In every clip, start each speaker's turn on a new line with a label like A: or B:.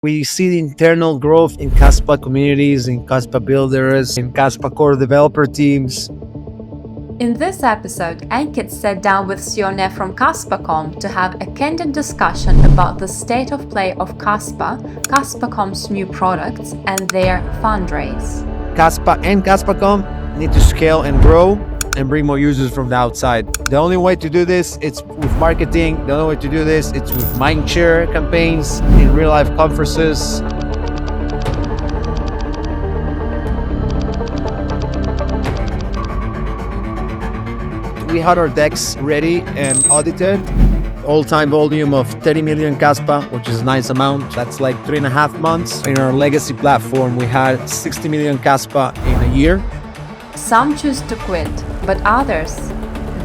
A: We see the internal growth in Kaspa communities, in Kaspa builders, in Kaspa core developer teams.
B: In this episode, Ankit sat down with Sione from KaspaCom to have a candid discussion about the state of play of Kaspa, KaspaCom's new products, and their fundraise.
A: Kaspa and KaspaCom need to scale and grow and bring more users from the outside. The only way to do this, it's with marketing. The only way to do this, it's with mindshare campaigns, in real life conferences. We had our decks ready and audited. All-time volume of 30 million Kaspa, which is a nice amount. That's like 3.5 months. In our legacy platform, we had 60 million Kaspa in a year.
B: Some choose to quit, but others,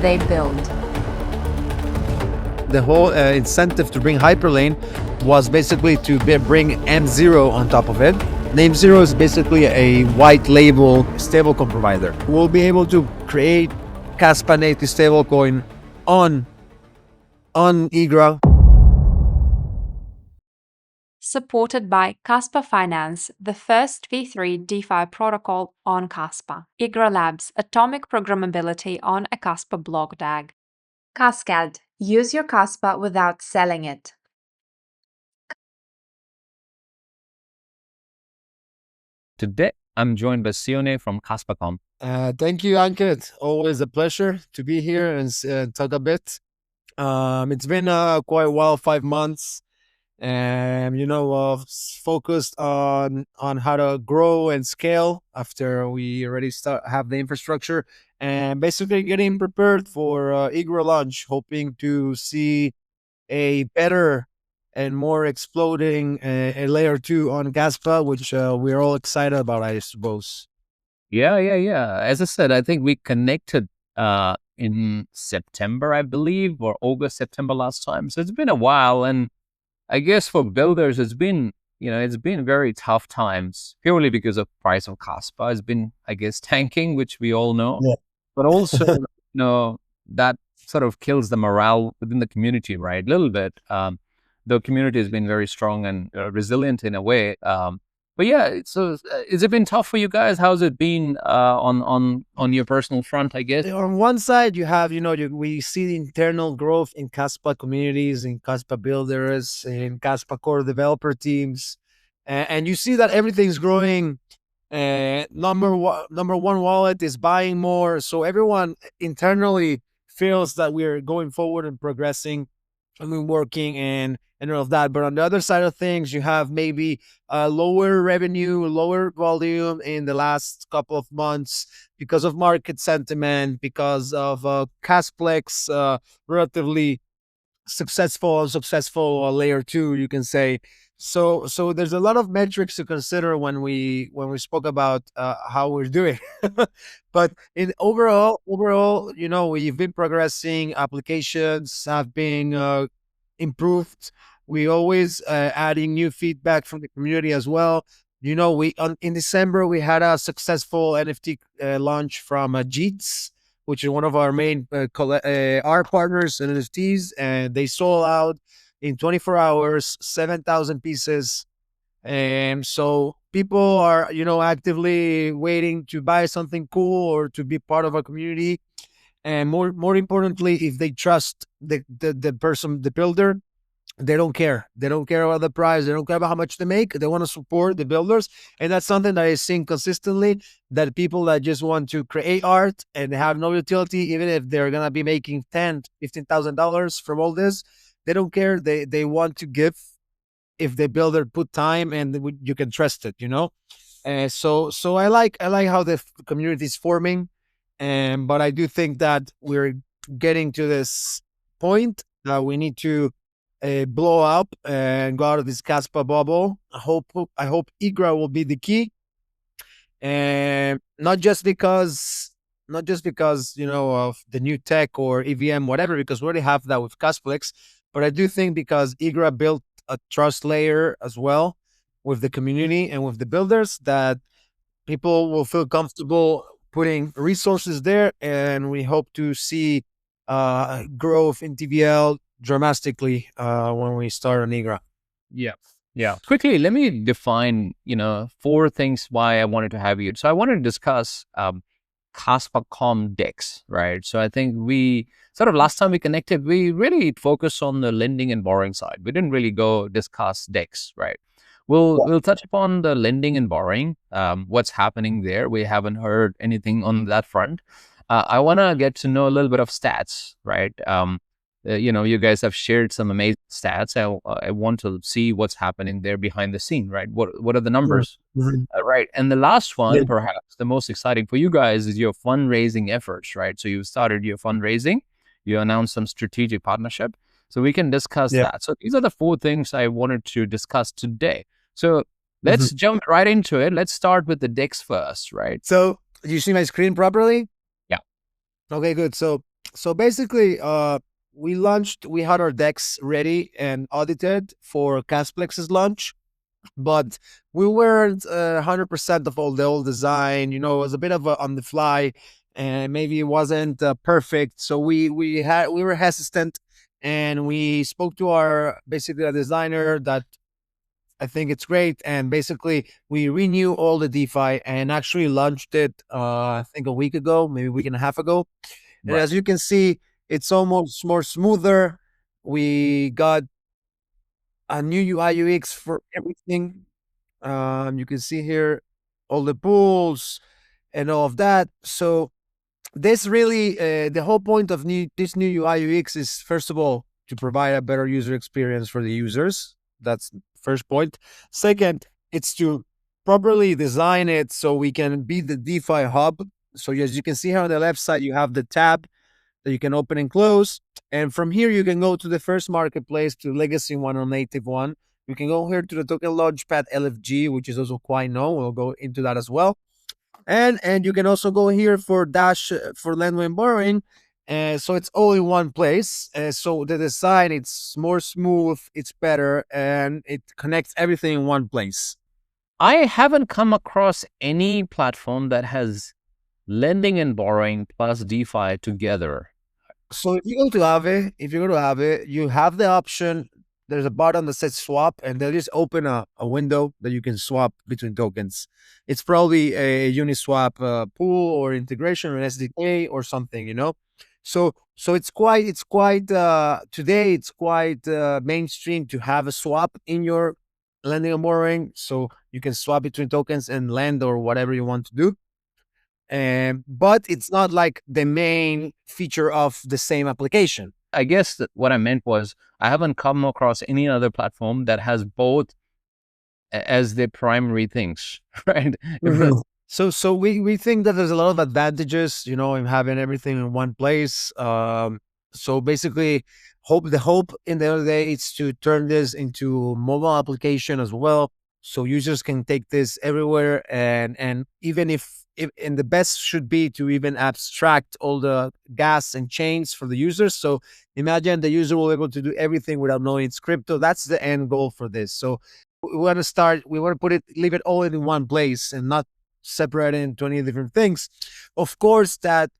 B: they build.
A: The whole incentive to bring Hyperlane was basically to bring M0 on top of it. Name0 is basically a white label stablecoin provider. We'll be able to create Kaspa native stablecoin on IGRA.
B: Supported by Kaspa Finance, the first V3 DeFi protocol on Kaspa. IGRA Labs, atomic programmability on a Kaspa block DAG. Cascade, use your Kaspa without selling it.
C: Today, I'm joined by Sione from KaspaCom.
A: Thank you, Ankit. Always a pleasure to be here and talk a bit. It's been quite a while, 5 months, and focused on how to grow and scale after we already have the infrastructure, and basically getting prepared for IGRA launch, hoping to see a better and more exploding a layer 2 on Kaspa, which we're all excited about, I suppose.
C: Yeah. As I said, I think we connected in September, I believe, or August, September last time. So it's been a while, and I guess for builders, it's been very tough times purely because of price of Kaspa. It's been, I guess, tanking, which we all know,
A: Yeah.
C: but also, that sort of kills the morale within the community, right? A little bit. The community has been very strong and resilient in a way. But yeah, so has it been tough for you guys? How's it been on your personal front, I guess?
A: On one side, you have, we see the internal growth in Kaspa communities, in Kaspa builders, in Kaspa core developer teams. And you see that everything's growing. Number one wallet is buying more. So everyone internally feels that we're going forward and progressing and we're working and all of that. But on the other side of things, you have maybe lower revenue, lower volume in the last couple of months because of market sentiment, because of Kasplex, relatively successful layer 2, you can say. So there's a lot of metrics to consider when we spoke about how we're doing. But in overall, we've been progressing. Applications have been improved. We always adding new feedback from the community as well. In December we had a successful NFT launch from Jeets, which is one of our main our partners in NFTs, and they sold out in 24 hours, 7,000 pieces. And so people are, actively waiting to buy something cool or to be part of a community. And more importantly, if they trust the person, the builder, they don't care. They don't care about the price. They don't care about how much they make. They want to support the builders. And that's something that I've seen consistently, that people that just want to create art and have no utility, even if they're going to be making $10,000, $15,000 from all this, they don't care. They want to give if the builder put time and you can trust it, So I like how the community is forming. But I do think that we're getting to this point that we need to blow up and go out of this Kaspa bubble. I hope IGRA will be the key, and not just because of the new tech or EVM, whatever, because we already have that with Kasplex. But I do think because IGRA built a trust layer as well with the community and with the builders, that people will feel comfortable putting resources there, and we hope to see growth in TVL dramatically when we start on IGRA.
C: Yeah. Yeah. Quickly, let me define, 4 things why I wanted to have you. So I wanted to discuss KaspaCom Dex, right? So I think we sort of last time we connected, we really focused on the lending and borrowing side. We didn't really go discuss Dex, right? We'll touch upon the lending and borrowing, what's happening there. We haven't heard anything on that front. I want to get to know a little bit of stats, right? You guys have shared some amazing stats. I want to see what's happening there behind the scene, right? What are the numbers? Right. And the last one,
A: Yeah.
C: perhaps the most exciting for you guys, is your fundraising efforts, right? So you started your fundraising, you announced some strategic partnership. So we can discuss
A: Yeah.
C: that. So these are the 4 things I wanted to discuss today. So let's jump right into it. Let's start with the Dex first, right?
A: So do you see my screen properly?
C: Yeah.
A: Okay, good. So basically, we had our decks ready and audited for Kasplex's launch, but we weren't 100% of all the old design. It was a bit of a on the fly, and maybe it wasn't perfect. So we were hesitant, and we spoke to our basically a designer that I think it's great. And basically, we renew all the DeFi and actually launched it, I think a week ago, maybe a week and a half ago. And
C: Right.
A: as you can see, it's almost more smoother. We got a new UI UX for everything. You can see here all the pools and all of that. So this really, the whole point of this new UI UX is, first of all, to provide a better user experience for the users. That's first point. Second, it's to properly design it so we can be the DeFi hub. So as you can see here on the left side, you have the tab that you can open and close. And from here, you can go to the first marketplace, to legacy one or native one. You can go here to the token launchpad LFG, which is also quite known. We'll go into that as well. And you can also go here for dash for lending and borrowing. So it's all in one place. So the design, it's more smooth, it's better, and it connects everything in one place.
C: I haven't come across any platform that has lending and borrowing plus DeFi together.
A: So if you go to Aave, you have the option. There's a button that says swap, and they'll just open a window that you can swap between tokens. It's probably a Uniswap pool or integration or an SDK or something. So it's quite today it's quite mainstream to have a swap in your lending and borrowing, so you can swap between tokens and lend or whatever you want to do. But it's not like the main feature of the same application.
C: I guess that what I meant was I haven't come across any other platform that has both as their primary things, right?
A: So we think that there's a lot of advantages, in having everything in one place. So basically, the hope in the end of the day is to turn this into mobile application as well, so users can take this everywhere. And even if and the best should be to even abstract all the gas and chains for the users. So imagine the user will be able to do everything without knowing it's crypto. That's the end goal for this. So we want to leave it all in one place and not separate it into 20 different things. Of course, that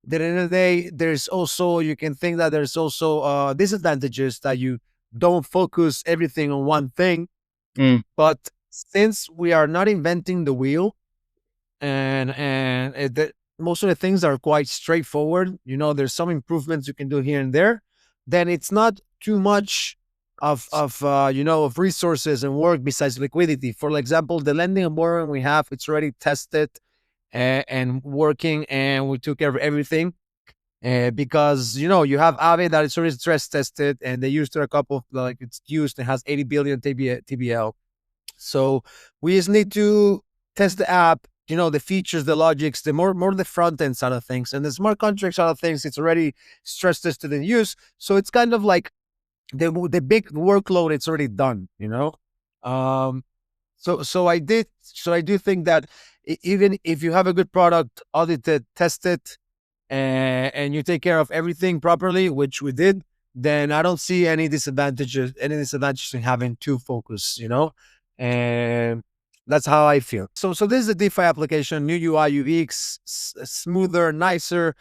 A: at the end of the day, you can think that there's also disadvantages, that you don't focus everything on one thing. But since we are not inventing the wheel, and most of the things are quite straightforward, there's some improvements you can do here and there, then it's not too much of resources and work besides liquidity. For example, the lending and borrowing we have, it's already tested and working, and we took care of everything. Because you have Aave that is already stress tested, and they used a couple of, it's used and has 80 billion TBL. So we just need to test the app, the features, the logics, the more the front end side of things, and the smart contract side of things. It's already stress tested and used, so it's kind of like the big workload. It's already done. So I do think that even if you have a good product, audited, tested, and you take care of everything properly, which we did, then I don't see any disadvantages in having two focus. And that's how I feel. So this is a DeFi application, new UI UX, smoother, nicer,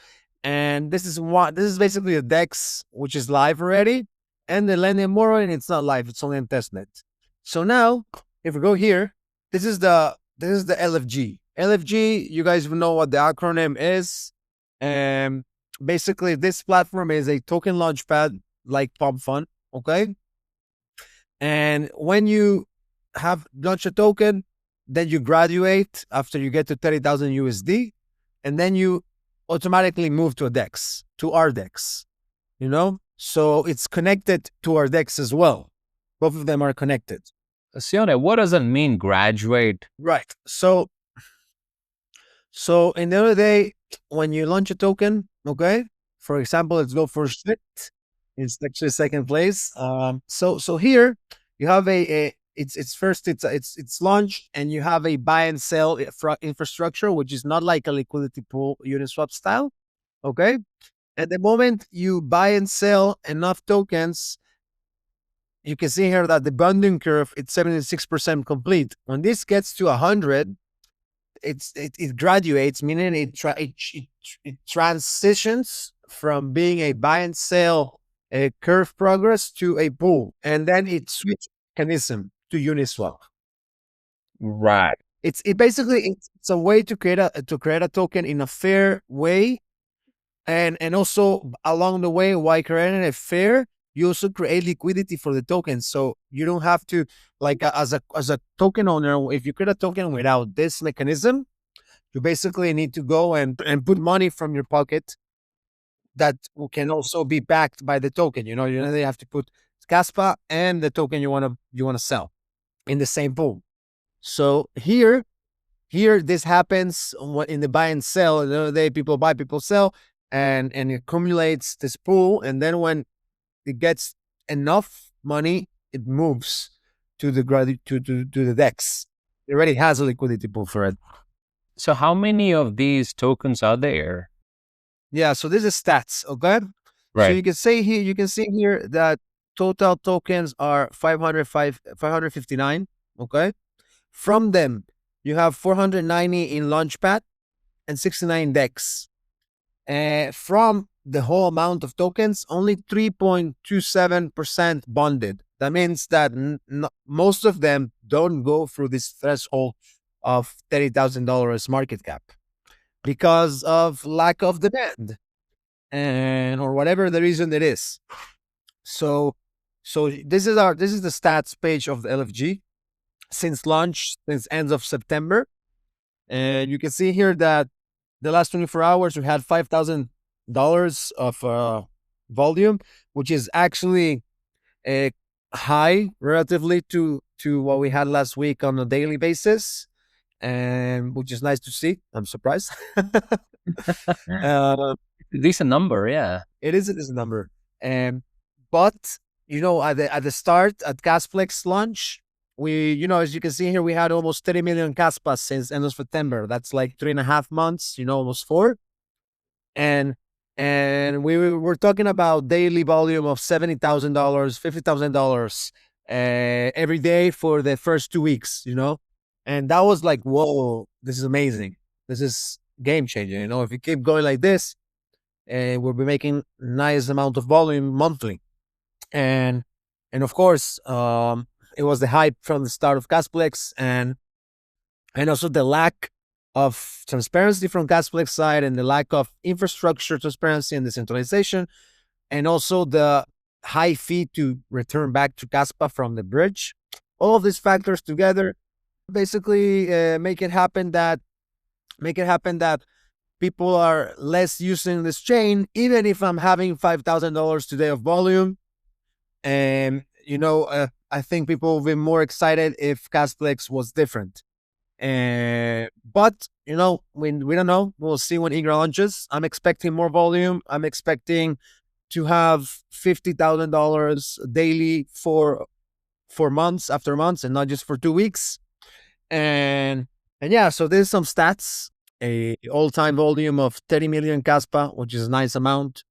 A: and this is basically a Dex, which is live already, and the lending borrowing, it's not live, it's only in testnet. So now, if we go here, this is the LFG. LFG, you guys know what the acronym is. Basically, this platform is a token launchpad like Pub Fund. Okay, and when you have launch a token, then you graduate after you get to 30,000 USD, and then you automatically move to a DEX, to our DEX. So it's connected to our DEX as well. Both of them are connected.
C: Sione, what does it mean, graduate?
A: Right. So in the other day, when you launch a token, okay, for example, let's go for SHIT. It's actually second place. So here you have it's launched, and you have a buy and sell infrastructure, which is not like a liquidity pool Uniswap style. Okay. At the moment you buy and sell enough tokens, you can see here that the bonding curve, it's 76% complete. When this gets to 100, it graduates, meaning it transitions from being a buy and sell a curve progress to a pool, and then it switches mechanism to Uniswap.
C: Right.
A: It's a way to create a token in a fair way, and also along the way, while creating a fair, you also create liquidity for the token. So you don't have to, like, as a token owner, if you create a token without this mechanism, you basically need to go and put money from your pocket that can also be backed by the token. You have to put Kaspa and the token you want to sell in the same pool. So here this happens in the buy and sell. The other day, people buy, people sell, and it accumulates this pool, and then when it gets enough money, it moves to the DEX. It already has a liquidity pool for it.
C: So how many of these tokens are there?
A: Yeah, so this is stats, okay?
C: Right.
A: So you can see here that total tokens are 559, okay? From them, you have 490 in launchpad and 69 DEX. From the whole amount of tokens, only 3.27% bonded. That means that most of them don't go through this threshold of $30,000 market cap because of lack of demand, or whatever the reason it is. So this is the stats page of the LFG since launch, since end of September, and you can see here that the last 24 hours we had $5,000 of volume, which is actually a high relatively to what we had last week on a daily basis, and which is nice to see. I'm surprised.
C: Decent number, yeah.
A: It is a number. But at the start at Kasplex launch, we, as you can see here, we had almost 30 million Kaspas since end of September. That's like 3.5 months, almost 4. And we were talking about daily volume of $70,000, $50,000 every day for the first 2 weeks, and that was like, whoa, this is amazing. This is game changing. If you keep going like this, we'll be making nice amount of volume monthly. And of course, it was the hype from the start of Kasplex, and also the lack of transparency from Kasplex side, and the lack of infrastructure transparency and decentralization, and also the high fee to return back to Kaspa from the bridge. All of these factors together basically make it happen that people are less using this chain, even if I'm having $5,000 today of volume. And I think people will be more excited if Kasplex was different. But we don't know. We'll see when Igra launches. I'm expecting more volume. I'm expecting to have $50,000 daily for months after months, and not just for 2 weeks. And yeah, so there's some stats. A all-time volume of 30 million Kaspa, which is a nice amount.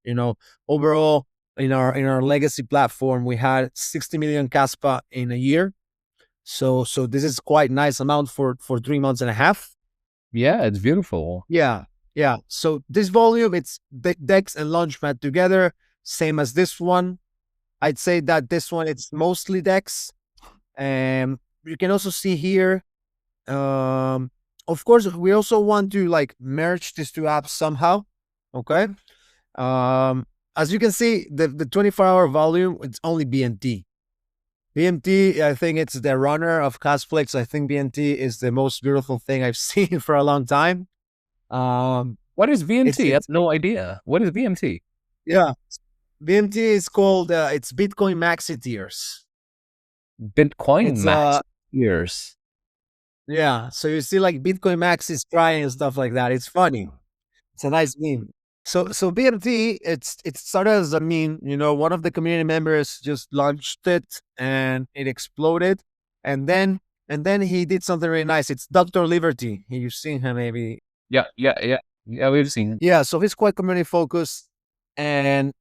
A: Overall, in our legacy platform, we had 60 million Kaspa in a year. So this is quite nice amount for 3 months and a half.
C: Yeah, it's beautiful.
A: Yeah. So this volume, it's Dex and Launchpad together, same as this one. I'd say that this one, it's mostly Dex, And you can also see here, um, of course, we also want to like merge these two apps somehow. Okay. Um, as you can see, the 24-hour volume, it's only BNT. BMT, I think it's the runner of Kasplex. I think BMT is the most beautiful thing I've seen for a long time. Um,
C: What is BMT? I have
A: it's
C: no idea. What is BMT?
A: yeah, BMT is called it's Bitcoin Maxi Tears.
C: Bitcoin
A: It's
C: Max Tears.
A: yeah. So you see like Bitcoin Max is crying and stuff like that. It's funny. It's a nice meme. So BMT, it started as a meme. One of the community members just launched it and it exploded, and then he did something really nice. It's Dr. Liberty. You've seen him maybe.
C: Yeah, yeah, yeah. Yeah, we've seen it.
A: Yeah, so he's quite community focused, and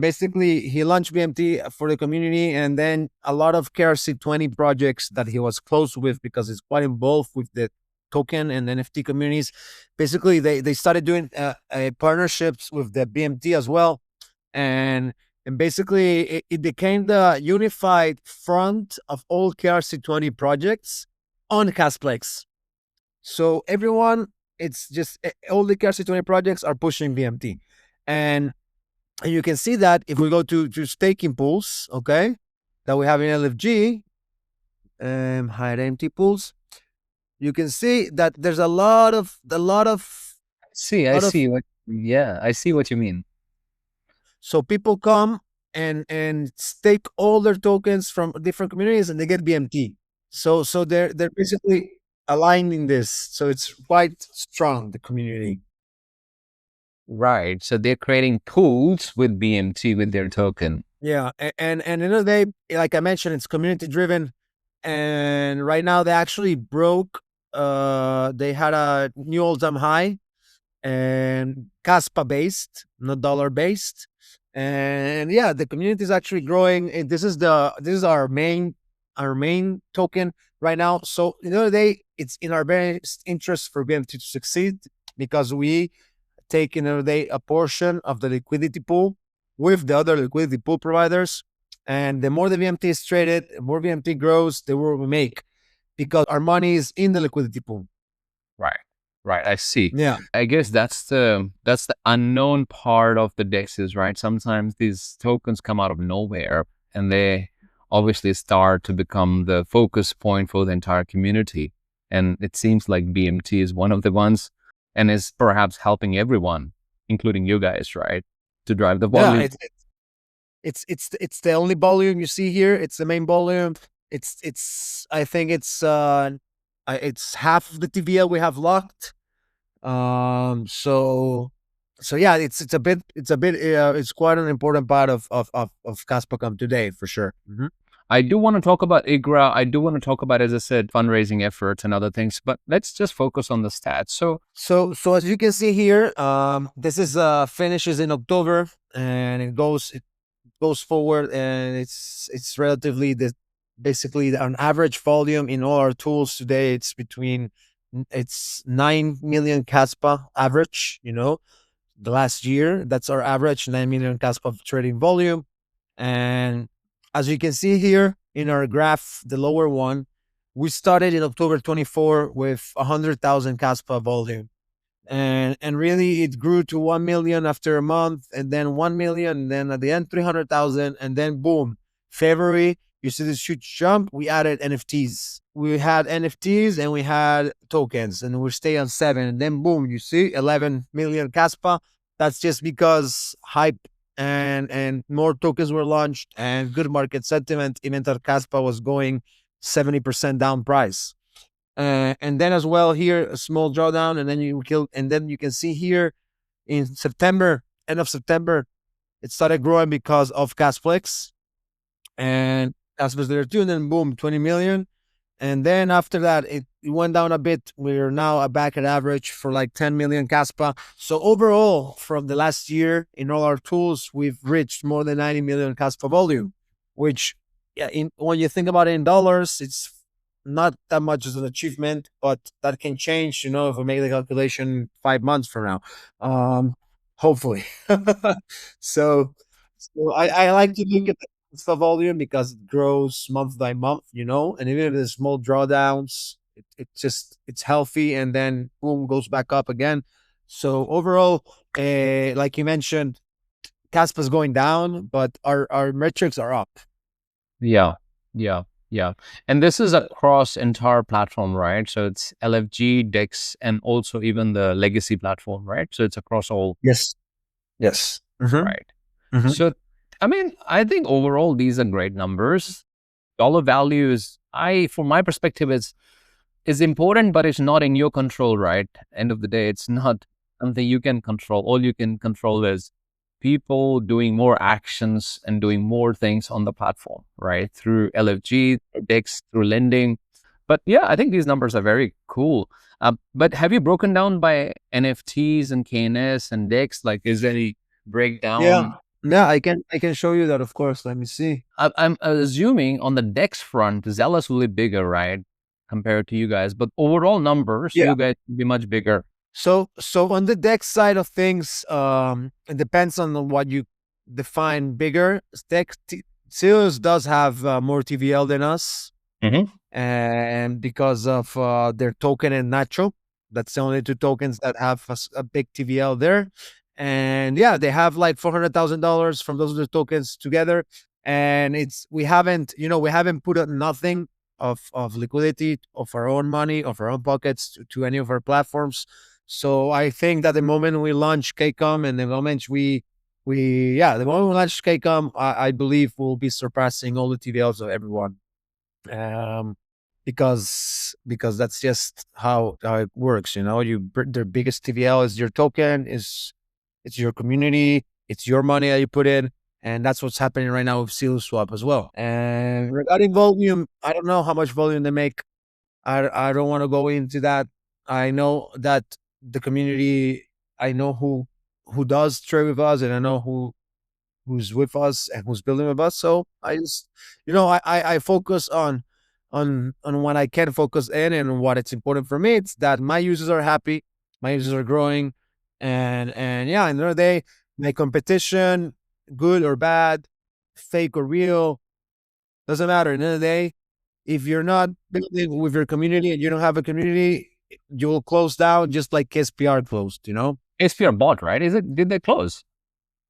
A: basically he launched BMT for the community, and then a lot of KRC20 projects that he was close with because he's quite involved with the token and NFT communities. Basically, they started doing partnerships with the BMT as well, and basically it became the unified front of all KRC20 projects on Kasplex. So everyone, it's just all the KRC20 projects are pushing BMT, and you can see that if we go to staking pools, okay, that we have in LFG, hide empty pools, you can see that there's a lot of
C: I
A: lot of
C: see what. Yeah, I see what you mean.
A: so people come and stake all their tokens from different communities and they get BMT. So they're basically aligned in this. So it's quite strong, the community.
C: Right. So they're creating pools with BMT with their token.
A: Yeah, and at the end of the day, like I mentioned, it's community driven, and right now they actually broke. They had a new all-time high, and Kaspa based, not dollar based, and yeah, the community is actually growing. And this is our main token right now. So at the end of the day, it's in our best interest for BMT to succeed because we take in a portion of the liquidity pool with the other liquidity pool providers. And the more the VMT is traded, the more VMT grows, the more we make because our money is in the liquidity pool.
C: Right. Right. I see.
A: Yeah.
C: I guess that's the unknown part of the dexes, right? Sometimes these tokens come out of nowhere and they obviously start to become the focus point for the entire community. And it seems like BMT is one of the ones and is perhaps helping everyone, including you guys, right? To drive the
A: Yeah.
C: volume.
A: It's the only volume you see here. It's the main volume. It's I think it's half of the TVL we have locked. So yeah, it's quite an important part of KaspaCom today for sure. Mm-hmm.
C: I do want to talk about IGRA. I do want to talk about, as I said, fundraising efforts and other things, but let's just focus on the stats.
A: So as you can see here, this is finishes in October, and it goes forward, and it's relatively basically an average volume in all our tools today. It's 9 million Kaspa average. The last year, that's our average 9 million Kaspa trading volume, and as you can see here in our graph, the lower one, we started in October 24 with 100,000 Kaspa volume. And really it grew to 1 million after a month, and then 1 million, and then at the end 300,000, and then boom, February, you see this huge jump. We added NFTs. We had NFTs and we had tokens, and we stay on 7, and then boom, you see 11 million Kaspa. That's just because hype and more tokens were launched and good market sentiment. Even that Kaspa was going 70% down price. And then as well here a small drawdown, and then you can see here in September, end of September, it started growing because of Kasplex and Kasplex there too, and then boom, 20 million. And then after that, it went down a bit. We're now back at average for like 10 million Kaspa. So overall, from the last year in all our tools, we've reached more than 90 million Kaspa volume, which, yeah, when you think about it in dollars, it's not that much as an achievement, but that can change, if we make the calculation 5 months from now. Hopefully. so, so I like to look at the volume because it grows month by month, and even if there's small drawdowns, it's healthy, and then boom, goes back up again. So overall, like you mentioned, Kaspa's going down, but our metrics are up.
C: Yeah, yeah, yeah. And this is across entire platform, right? So it's LFG, Dex, and also even the legacy platform, right? So it's across all,
A: Yes. Yes.
C: right? So, I mean, I think overall these are great numbers. Dollar value is, from my perspective, is important, but it's not in your control, right? End of the day, it's not something you can control. All you can control is people doing more actions and doing more things on the platform, right? Through LFG, through Dex, through lending. But yeah, I think these numbers are very cool. But have you broken down by NFTs and KNS and Dex? Like, is there any breakdown?
A: Yeah, I can show you that, of course. Let me see.
C: I'm assuming on the Dex front, Zealous will be bigger, right? Compared to you guys. But overall numbers,
A: Yeah.
C: you guys will be much bigger.
A: So on the Dex side of things, it depends on what you define bigger. Sirius does have more TVL than us,
C: Mm-hmm.
A: and because of their token and Nacho, that's the only two tokens that have a big TVL there. And yeah, they have like $400,000 from those two tokens together, and we haven't put up nothing of liquidity of our own money of our own pockets to any of our platforms. So I think that the moment we launch KCOM and the moment the moment we launch KCOM, I believe we'll be surpassing all the TVLs of everyone. Um, because that's just how it works. Their biggest TVL is your token, it's your community, it's your money that you put in, and that's what's happening right now with Seal Swap as well. And regarding volume, I don't know how much volume they make. I don't want to go into that. I know that the community, I know who does trade with us, and I know who's with us and who's building with us. So I just, I focus on what I can focus in, and what it's important for me. It's that my users are happy, my users are growing, and yeah, at the end of the day, my competition, good or bad, fake or real, doesn't matter. At the end of the day, if you're not building with your community and you don't have a community, you will close down just like SPR closed.
C: SPR bought, right? Did they close?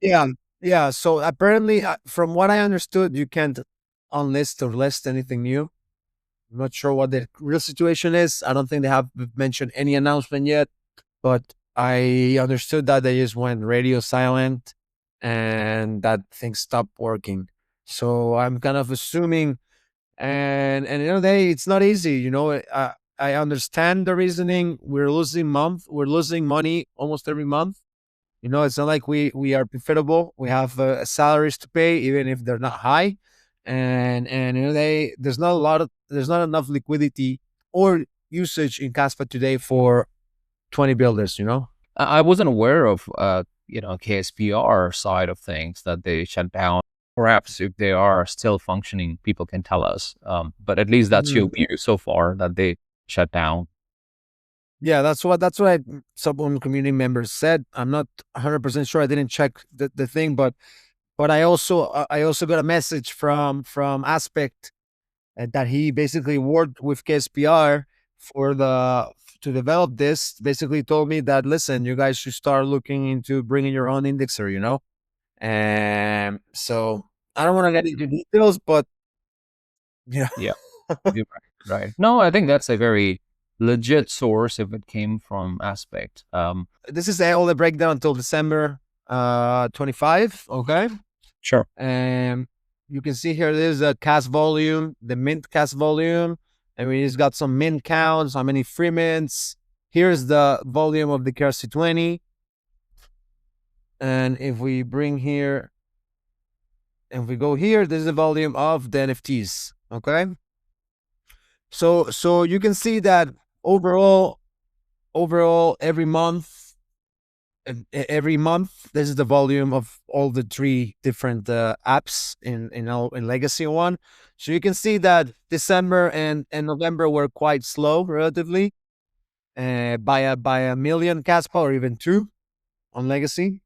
A: Yeah, yeah. So apparently, from what I understood, you can't unlist or list anything new. I'm not sure what the real situation is. I don't think they have mentioned any announcement yet, but I understood that they just went radio silent and that things stopped working. So I'm kind of assuming, and it's not easy. I understand the reasoning. We're losing money almost every month. It's not like we are profitable. We have salaries to pay, even if they're not high, and there's not enough liquidity or usage in Kaspa today for 20 builders.
C: I wasn't aware of, KSPR side of things that they shut down. Perhaps if they are still functioning, people can tell us. But at least that's your view so far, that they shut down.
A: Yeah, that's what some community members said. I'm not 100% sure. I didn't check the thing, but I also got a message from Aspect that he basically worked with KSPR to develop this. Basically told me that, listen, you guys should start looking into bringing your own indexer. And so I don't want to get into details, but yeah.
C: Yeah, you're right. No, I think that's a very legit source if it came from Aspect.
A: This is all the breakdown until December 25. Okay.
C: Sure.
A: And you can see here, there's a cast volume, the mint cast volume. And we just got some mint counts, how many free mints. Here's the volume of the KRC20. And if we go here, this is the volume of the NFTs. Okay. So you can see that overall, every month, this is the volume of all the three different apps in legacy one. So you can see that December and November were quite slow relatively, by a million Kaspa or even two on legacy.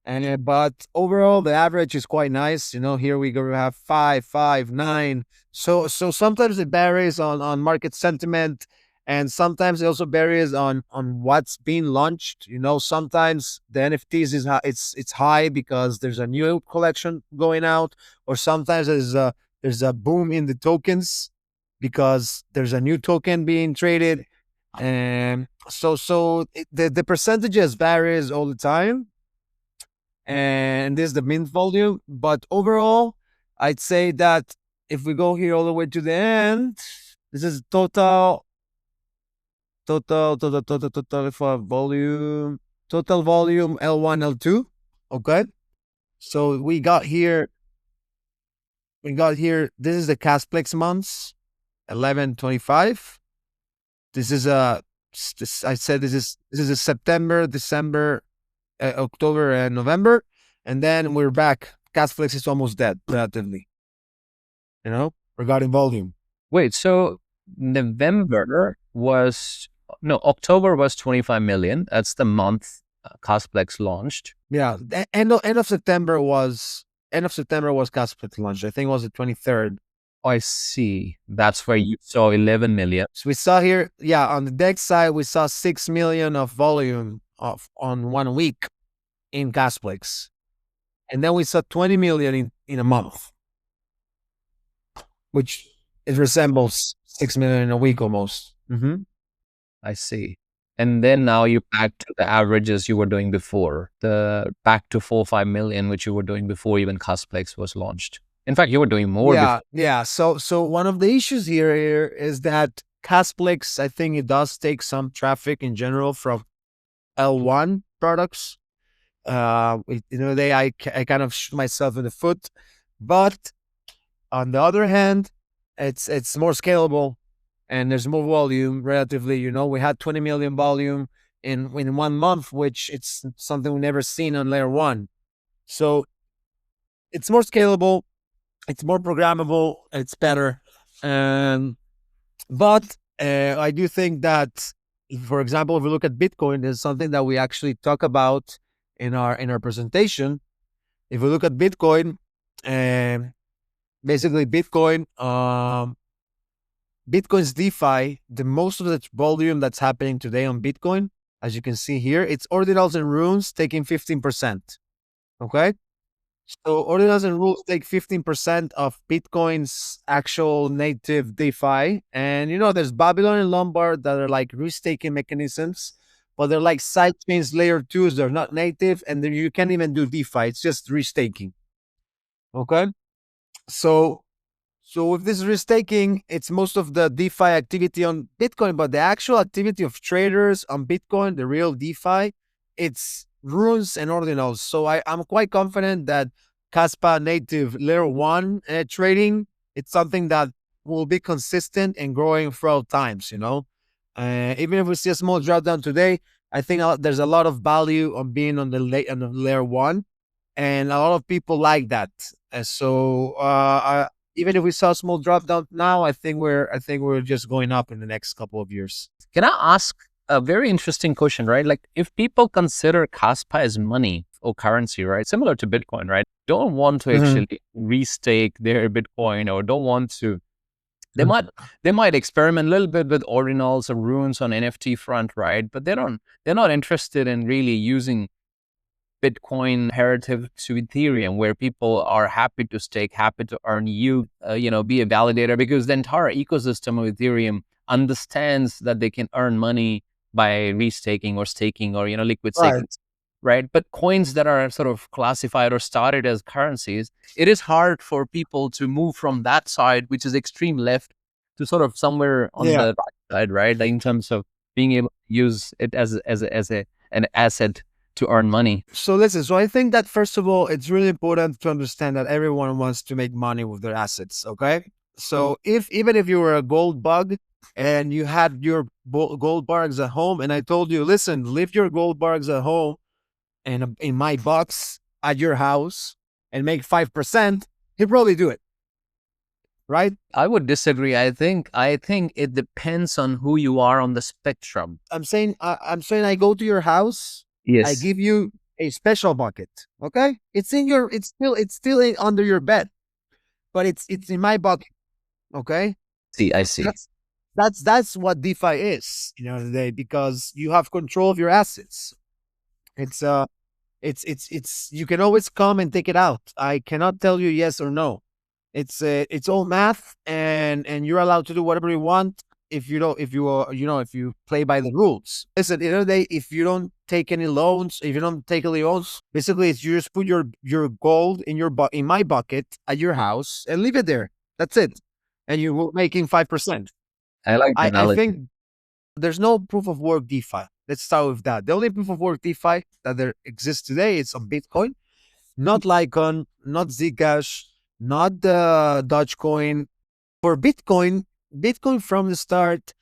A: And but overall, the average is quite nice. Here we go, we have 5, 5, 9. So sometimes it varies on market sentiment, and sometimes it also varies on what's being launched. Sometimes the NFTs it's high because there's a new collection going out, or sometimes there's a boom in the tokens because there's a new token being traded. And the percentages varies all the time, and this is the mint volume. But overall, I'd say that if we go here all the way to the end, this is total for volume, total volume L1, L2. Okay, so we got here. This is the Kasplex months, 11/25. This is I said this is a September, December, October, and November, and then we're back. Kasplex is almost dead, relatively. Regarding volume.
C: Wait, so October was 25 million. That's the month Kasplex launched.
A: Yeah, end of September was Kasplex launch. I think it was the 23rd.
C: Oh, I see. That's where you saw 11 million.
A: So we saw here, yeah, on the Dex side, we saw 6 million of volume on 1 week in Kasplex, and then we saw 20 million in a month, which it resembles 6 million in a week almost.
C: I see. And then now you're back to the averages you were doing before, back to 4-5 million, which you were doing before even Kasplex was launched. In fact, you were doing more.
A: Yeah. So one of the issues here is that Kasplex, I think it does take some traffic in general from L1 products. I kind of shoot myself in the foot, but on the other hand, it's more scalable, and there's more volume relatively. We had 20 million volume in 1 month, which it's something we've never seen on layer 1. So it's more scalable, it's more programmable, it's better. But I do think that, for example, if we look at Bitcoin, there's something that we actually talk about in our presentation. If we look at Bitcoin, basically Bitcoin's DeFi, the most of the volume that's happening today on Bitcoin, as you can see here, it's ordinals and runes taking 15%. Okay? So ordinals and rules take 15% of Bitcoin's actual native DeFi. And there's Babylon and Lombard that are like restaking mechanisms, but they're like sidechains layer 2s. They're not native, and then you can't even do DeFi. It's just restaking. Okay? So with this restaking, it's most of the DeFi activity on Bitcoin, but the actual activity of traders on Bitcoin, the real DeFi, it's runes and ordinals. So I'm quite confident that Kaspa native layer 1 trading, it's something that will be consistent and growing throughout times. Even if we see a small drawdown today, I think there's a lot of value on being on the layer 1, and a lot of people like that. So even if we saw a small drop down now, I think we're just going up in the next couple of years.
C: Can I ask a very interesting question, right? Like, if people consider Kaspa as money or currency, right, similar to Bitcoin, right, don't want to actually restake their Bitcoin, or don't want to, they might experiment a little bit with ordinals or runes on NFT front, right? But they're not interested in really using Bitcoin heritage to Ethereum, where people are happy to stake, happy to earn yield, be a validator, because the entire ecosystem of Ethereum understands that they can earn money by restaking or staking or liquid staking, right? But coins that are sort of classified or started as currencies, it is hard for people to move from that side, which is extreme left, to sort of somewhere on the right side, right? Like, in terms of being able to use it as an asset to earn money.
A: So listen, so I think that first of all, it's really important to understand that everyone wants to make money with their assets. Okay. So even if you were a gold bug and you had your gold bars at home, and I told you, listen, leave your gold bars at home and in my box at your house and make 5%, he'd probably do it. Right?
C: I would disagree. I think it depends on who you are on the spectrum.
A: I'm saying I go to your house.
C: Yes.
A: I give you a special bucket. Okay, it's still under your bed, but it's in my bucket. Okay,
C: See, I see.
A: that's what DeFi is, today, because you have control of your assets. It's it's you can always come and take it out. I cannot tell you yes or no. It's all math, and you're allowed to do whatever you want if you don't if you are if you play by the rules. Listen, at the end of the day, if you don't take any loans, if you don't take any loans, basically it's you just put your gold in in my bucket at your house and leave it there. That's it, and you will making 5%.
C: I like the
A: I
C: analogy.
A: think there's no proof of work DeFi. Let's start with that. The only proof of work DeFi that there exists today is on Bitcoin, not Lycon, not Zcash, not the Dogecoin. For Bitcoin from the start,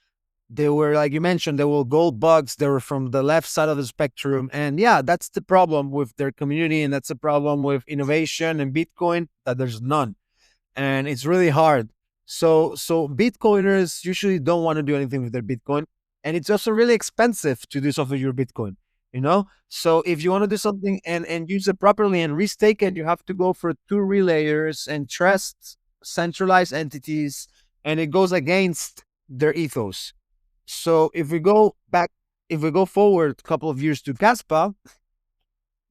A: they were, like you mentioned, they were gold bugs. They were from the left side of the spectrum. And yeah, that's the problem with their community. And that's the problem with innovation and Bitcoin, that there's none. And it's really hard. So Bitcoiners usually don't want to do anything with their Bitcoin. And it's also really expensive to do something with your Bitcoin. So if you want to do something and use it properly and restake it, you have to go for 2 relayers and trust centralized entities, and it goes against their ethos. So if we go forward a couple of years to Kaspa,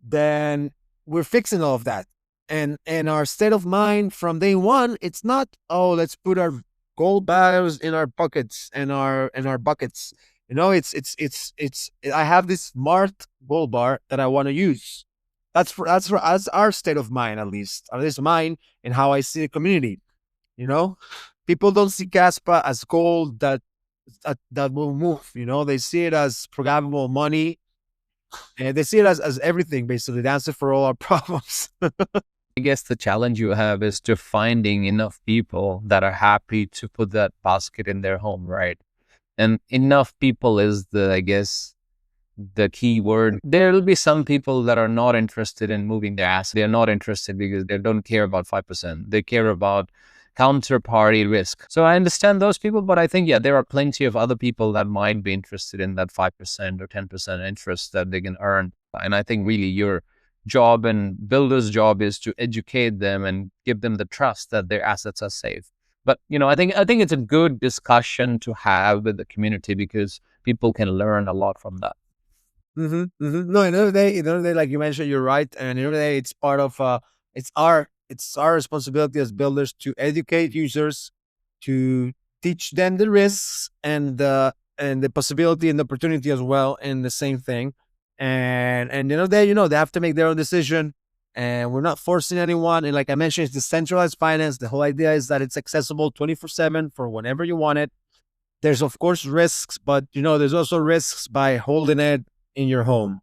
A: then we're fixing all of that. And our state of mind from day one, it's not, oh, let's put our gold bars in our pockets and our buckets. It's I have this smart gold bar that I want to use. That's our state of mind, at least mine, and how I see the community. People don't see Kaspa as gold that will move. They see it as programmable money, and they see it as everything, basically the answer for all our problems.
C: I guess the challenge you have is to finding enough people that are happy to put that basket in their home, right? And enough people is I guess, the key word. There will be some people that are not interested in moving their assets. They're not interested because they don't care about 5%. They care about counterparty risk. So I understand those people, but I think, yeah, there are plenty of other people that might be interested in that 5% or 10% interest that they can earn. And I think really your job and builder's job is to educate them and give them the trust that their assets are safe. But I think it's a good discussion to have with the community because people can learn a lot from that.
A: No, another day, like you mentioned, you're right. And another day, it's part of it's our responsibility as builders to educate users, to teach them the risks and the possibility and the opportunity as well in the same thing. And they have to make their own decision. And we're not forcing anyone. And like I mentioned, it's decentralized finance. The whole idea is that it's accessible 24/7 for whenever you want it. There's of course risks, but there's also risks by holding it in your home.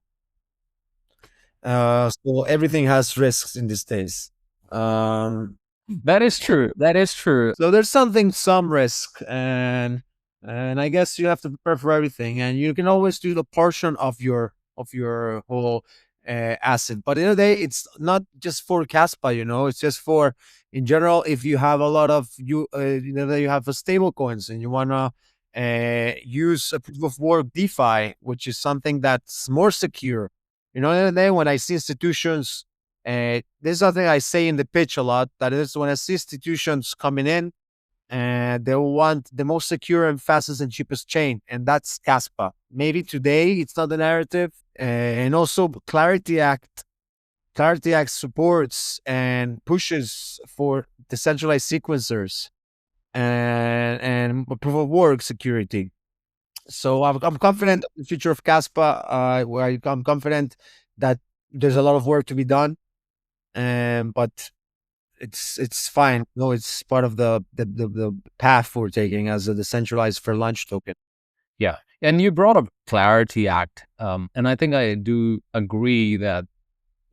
A: So everything has risks in these days.
C: That is true. That is true.
A: So there's some risk, and I guess you have to prepare for everything. And you can always do the portion of your whole asset. But in the day, it's not just for Kaspa. It's just for in general. If you have a lot of you have a stable coins and you wanna use a proof of work DeFi, which is something that's more secure. And then when I see institutions, this is something I say in the pitch a lot, that is when I see institutions coming in and they want the most secure and fastest and cheapest chain, and that's Kaspa. Maybe today it's not the narrative, and also Clarity Act supports and pushes for decentralized sequencers and proof of work security. So I'm confident of the future of Kaspa. I'm confident that there's a lot of work to be done, but it's fine. No, it's part of the path we're taking as a decentralized for lunch token.
C: Yeah. And you brought up Clarity Act. And I think I do agree that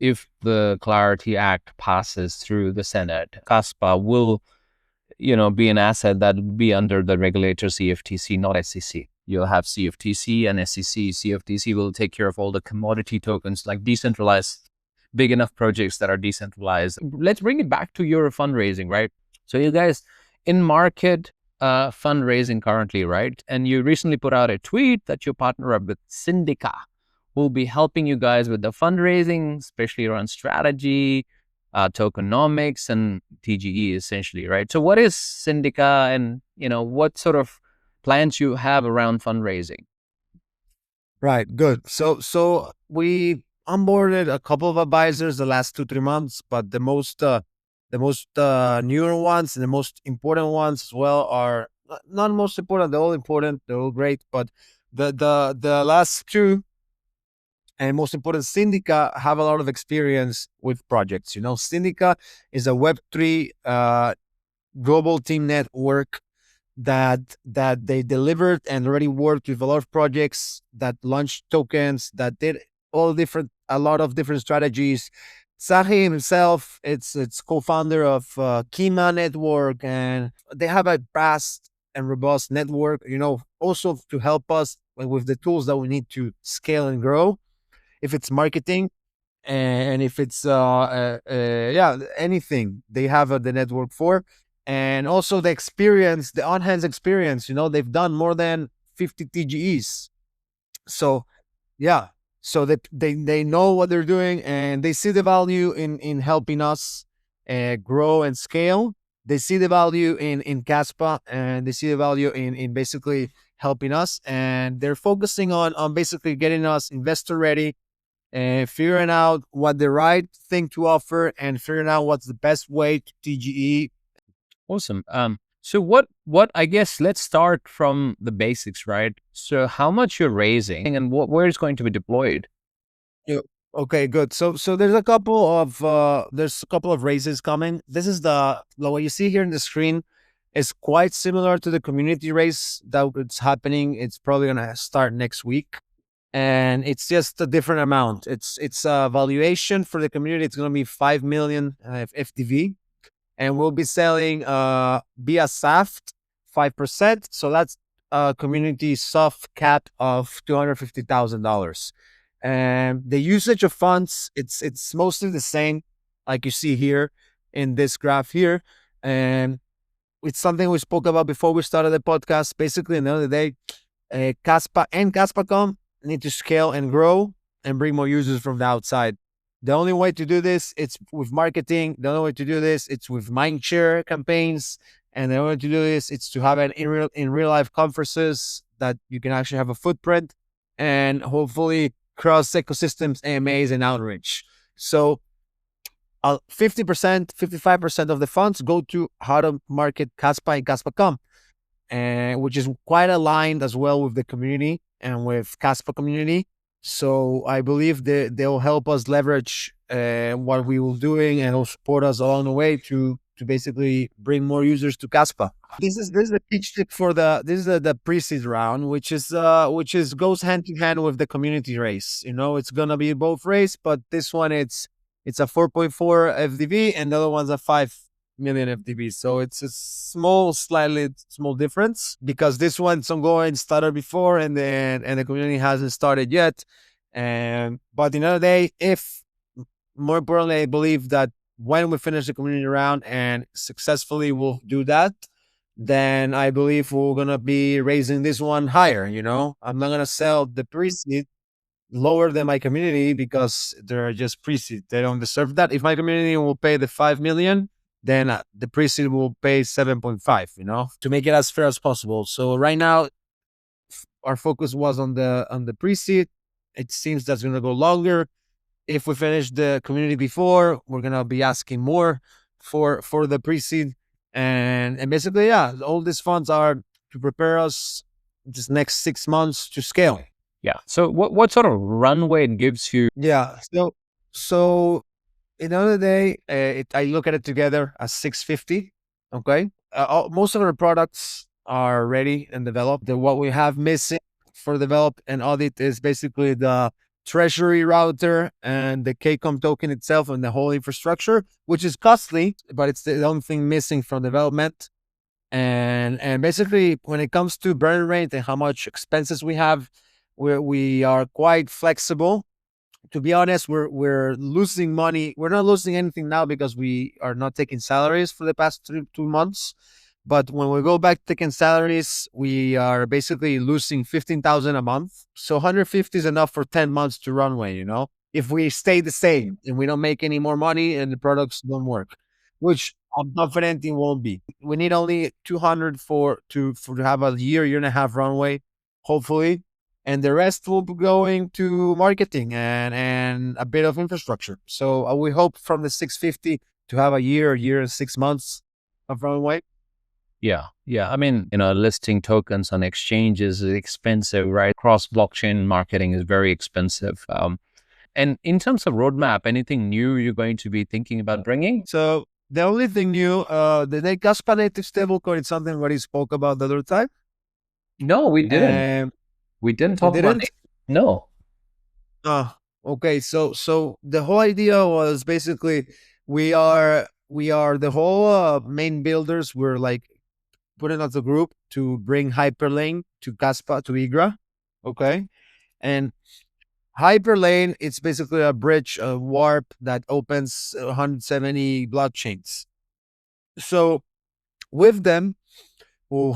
C: if the Clarity Act passes through the Senate, Kaspa will, be an asset that will be under the regulator CFTC, not SEC. You'll have CFTC and SEC. CFTC will take care of all the commodity tokens, like decentralized, big enough projects that are decentralized. Let's bring it back to your fundraising, right? So you guys in market fundraising currently, right? And you recently put out a tweet that you partner up with Syndica. will be helping you guys with the fundraising, especially around strategy, tokenomics, and TGE essentially, right? So what is Syndica, and what sort of plans you have around fundraising?
A: Right, good. So we onboarded a couple of advisors the last 2 3 months, but the most newer ones and the most important ones as well are not most important. They're all important. They're all great, but the last two and most important, Syndica have a lot of experience with projects. Syndica is a Web3 global team network that they delivered and already worked with a lot of projects that launched tokens, that did a lot of different strategies. Sahi himself, it's co-founder of Kima Network, and they have a vast and robust network, also to help us with the tools that we need to scale and grow. If it's marketing, and if it's yeah, anything they have the network for, and also the experience, the on-hands experience. They've done more than 50 TGEs, so yeah, so they know what they're doing, and they see the value in helping us grow and scale. They see the value in Kaspa, and they see the value in basically helping us, and they're focusing on basically getting us investor ready, and figuring out what the right thing to offer, and figuring out what's the best way to TGE.
C: Awesome. So what I guess let's start from the basics, right? So how much you're raising and where it's going to be deployed?
A: Yeah. Okay, good. So there's a couple of raises coming. This is what you see here in the screen is quite similar to the community raise that it's happening. It's probably gonna start next week, and it's just a different amount. It's a valuation for the community. It's going to be 5 million FTV, and we'll be selling via SAFT 5%. So that's a community soft cap of $250,000. And the usage of funds, it's mostly the same, like you see here in this graph here, and it's something we spoke about before we started the podcast. Basically, another day, Kaspa and KaspaCom need to scale and grow and bring more users from the outside. The only way to do this, it's with marketing. The only way to do this, it's with mindshare campaigns. And the only way to do this, it's to have in real life conferences that you can actually have a footprint, and hopefully cross ecosystems, AMAs, and outreach. So 50%, 55% of the funds go to how to market Kaspa and KaspaCom, which is quite aligned as well with the community and with Kaspa community. So I believe they'll help us leverage what we will doing, and will support us along the way to basically bring more users to Kaspa. This is the pitch tip for the pre-seed round, which is goes hand in hand with the community race. It's gonna be both race, but this one it's a 4.4 FDV, and the other one's a 5 million FDB. So it's a slightly small difference, because this one's ongoing, started before, and the community hasn't started yet. But another day, if more importantly, I believe that when we finish the community round and successfully we'll do that, then I believe we're gonna be raising this one higher. I'm not gonna sell the pre-seed lower than my community, because they're just pre-seed. They don't deserve that. If my community will pay the 5 million, then the pre-seed will pay 7.5, to make it as fair as possible. So right now, our focus was on the pre-seed. It seems that's going to go longer. If we finish the community before, we're going to be asking more for the pre-seed. And basically, yeah, all these funds are to prepare us this next 6 months to scale.
C: Yeah. So what sort of runway it gives you?
A: Yeah. So another day, I look at it together as 650. Okay. Most of our products are ready and developed. What we have missing for develop and audit is basically the treasury router and the KCOM token itself and the whole infrastructure, which is costly, but it's the only thing missing from development. And basically, when it comes to burn rate and how much expenses we have, we are quite flexible. To be honest, we're losing money. We're not losing anything now because we are not taking salaries for the past 2 months. But when we go back to taking salaries, we are basically losing 15,000 a month. So 150 is enough for 10 months to runway, if we stay the same and we don't make any more money and the products don't work, which I'm confident it won't be. We need only 200 to have a year and a half runway, hopefully. And the rest will be going to marketing and a bit of infrastructure. So we hope from the 650 to have a year and 6 months of runway.
C: Yeah. Yeah. I mean, listing tokens on exchanges is expensive, right? Cross blockchain marketing is very expensive. And in terms of roadmap, anything new you're going to be thinking about bringing?
A: So the only thing new, the Kaspa native stablecoin is something what he spoke about the other time.
C: No, we didn't.
A: And
C: We didn't
A: we
C: talk about
A: didn't.
C: it. No.
A: Okay. So the whole idea was basically we are the whole main builders. We're like putting out the group to bring Hyperlane to Kaspa to Igra. Okay. And Hyperlane, it's basically a bridge, a warp that opens 170 blockchains. So with them, we'll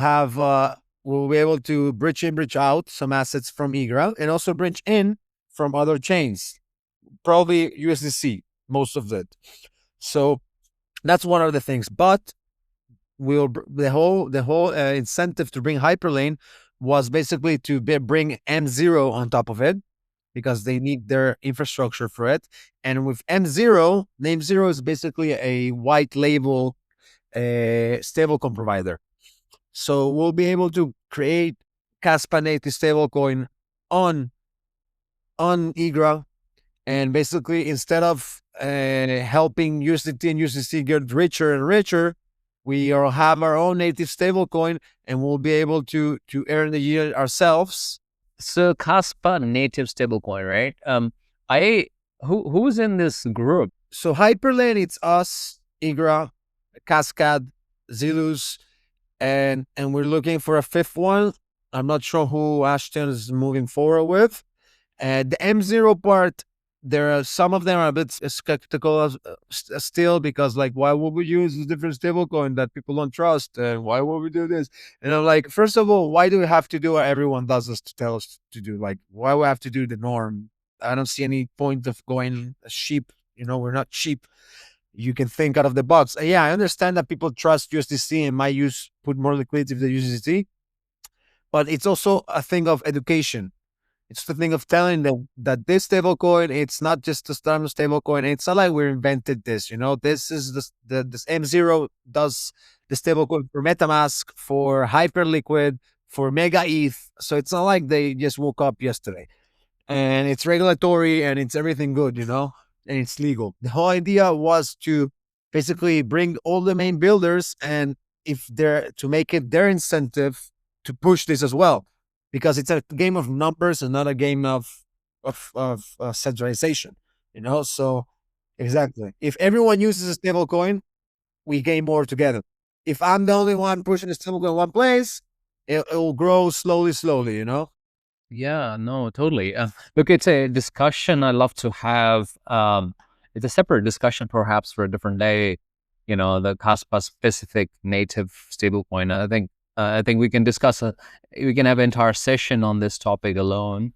A: be able to bridge in, bridge out some assets from Igra and also bridge in from other chains, probably USDC, most of it. So that's one of the things. But the whole incentive to bring Hyperlane was basically to bring M0 on top of it, because they need their infrastructure for it. And with M0, Name Zero is basically a white label stablecoin provider. So we'll be able to create Kaspa native stablecoin on Igra, and basically instead of helping USDT and USDC get richer and richer, we have our own native stablecoin, and we'll be able to earn the yield ourselves.
C: So Kaspa native stablecoin, right? Who's in this group?
A: So Hyperlane, it's us, Igra, Cascade, Zilus, and we're looking for a fifth one. I'm not sure who Ashton is moving forward with. The M0 part, there are some of them are a bit skeptical still, because like, why would we use a different stablecoin that people don't trust, and why would we do this? And I'm like, first of all, why do we have to do what everyone does us to tell us to do? Like, why we have to do the norm? I don't see any point of going sheep. We're not cheap. You can think out of the box. Yeah, I understand that people trust USDC and might put more liquidity with the USDC, but it's also a thing of education. It's the thing of telling them that this stablecoin, it's not just a standard stablecoin. It's not like we invented this. This is this M0 does the stablecoin for MetaMask, for Hyperliquid, for Mega ETH. So it's not like they just woke up yesterday. And it's regulatory and it's everything good, and it's legal. The whole idea was to basically bring all the main builders, and if they're to make it their incentive to push this as well, because it's a game of numbers and not a game of centralization. So exactly, if everyone uses a stable coin, we gain more together. If I'm the only one pushing a stable coin in one place, it will grow slowly.
C: Yeah, no, totally. Look, it's a discussion I love to have. It's a separate discussion, perhaps for a different day. The Kaspa specific native stablecoin. I think we can discuss. We can have an entire session on this topic alone.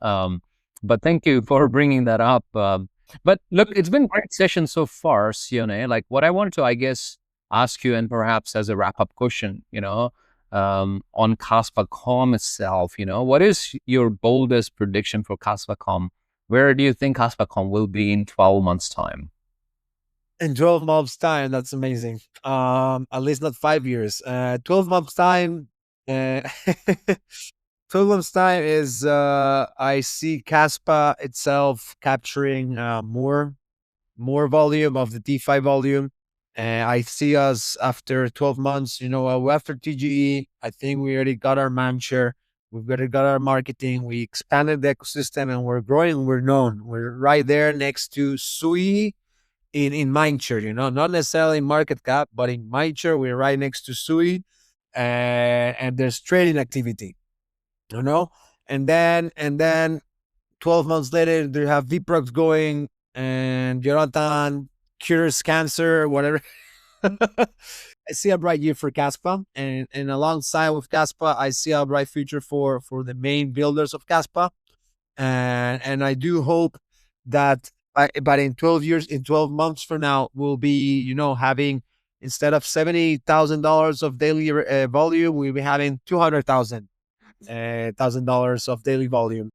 C: But thank you for bringing that up. But look, it's been a great session so far, Sione. Like, what I wanted to, I guess, ask you, and perhaps as a wrap up question, on KaspaCom itself, what is your boldest prediction for KaspaCom? Where do you think KaspaCom will be in 12 months' time?
A: In 12 months' time, that's amazing. At least not 5 years. 12 months' time. 12 months' time is I see Kaspa itself capturing more volume of the DeFi volume. I see us after 12 months, after TGE, I think we already got our man share. We've already got our marketing. We expanded the ecosystem and we're growing. We're known. We're right there next to Sui in mindshare, not necessarily in market cap, but in mindshare, we're right next to Sui, and there's trading activity, and then 12 months later, they have VPROX going, and Jonathan cures cancer, whatever. I see a bright year for Kaspa, and alongside with Kaspa, I see a bright future for the main builders of Kaspa, and I do hope that but in 12 years, in 12 months from now, we'll be having, instead of $70,000 of daily volume, we'll be having $200,000 of daily volume.